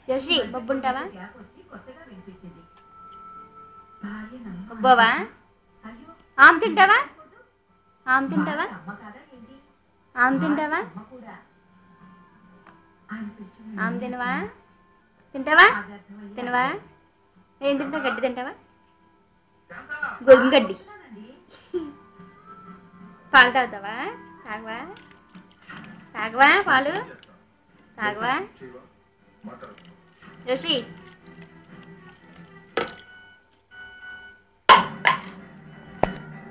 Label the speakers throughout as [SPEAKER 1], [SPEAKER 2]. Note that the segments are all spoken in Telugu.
[SPEAKER 1] జోషి బొబ్బు ఉంటావా? బొబ్బోవా? ఆమె తింటావా? ఆమె తింటావా? ఆమె తింటావా? ఆమె తినవా? తింటావా? తినవా? ఏం తింటావు? గడ్డి తింటావా? గోధుమ గడ్డి. పాలు తాగుతావా? తాగవా? తాగవా పాలు? తాగవా? జోషి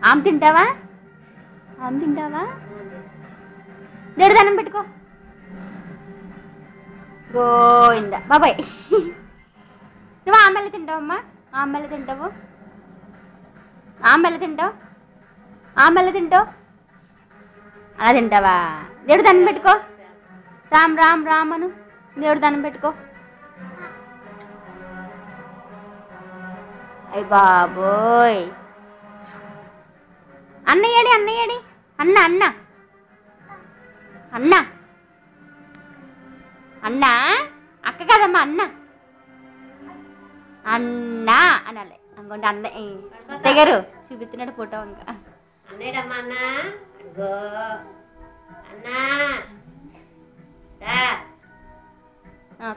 [SPEAKER 1] ఆమె తింటావా? ఆమె తింటావా? దేవుడు దండం పెట్టుకో. గోయిందా బాబాయ్. నువ్వు ఆమెల్లి తింటావమ్మా? ఆమెల్లి తింటావు? ఆమెల్లి తింటావు? ఆమెల్లి తింటావు? అలా తింటావా? దేవుడు దండం పెట్టుకో. రామ్ రామ్ రామ్ అను. దేవుడు దండం పెట్టుకో. అయ్య బాబోయ్. అన్నయ్యడి అన్నయ్యడి అన్న అన్న అన్న అన్న అక్క కదమ్మా అన్న అన్న అనాలి. అనుకోండి అన్న దగ్గర చూపిస్తున్నాడు ఫోటో. ఇంకా
[SPEAKER 2] అన్నయ్యడమ్మా అన్న గో అన్న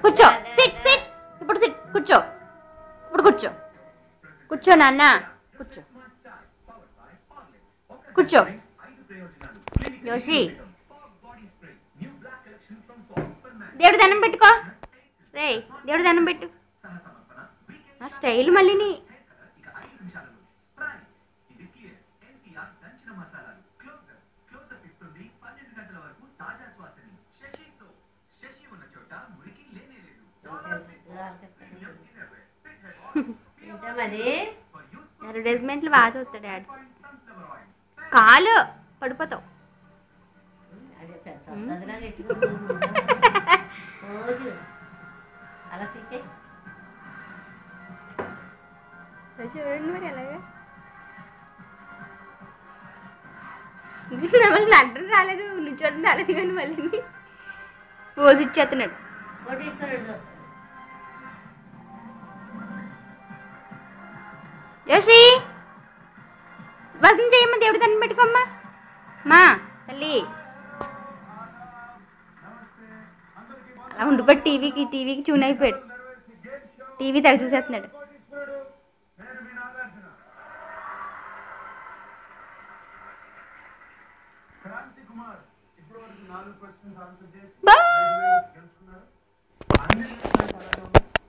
[SPEAKER 1] కూర్చో. SIT SIT. ఇప్పుడు సిట్. కూర్చో. ఇప్పుడు కూర్చో. కూర్చో నాన్న. కూర్చో. కూర్చో. జోషి దేవుడు దండం పెట్టుకో. రే దేవుడు దండం పెట్టు. ఆ స్టైల్ మళ్ళీని. అడ్వర్టైజ్మెంట్లు బాగా చూస్తాడు యాడ్స్. కాలు పడిపోతావు.
[SPEAKER 2] అలా తీసే
[SPEAKER 1] చూడండి మరి ఎలాగా. మళ్ళీ అడ్డం రాలేదు, నిల్చోడం రాలేదు, కానీ మళ్ళీ పోజు ఇచ్చేస్తున్నాడు. జోషి వసనం చేయమ్మా. దేవుడు దండం పెట్టుకోమ్మా. మా తల్లి అలా ఉండిపోయి టీవీకి చూన్ అయిపోయాడు. టీవీ తెగ చూసేస్తున్నాడు.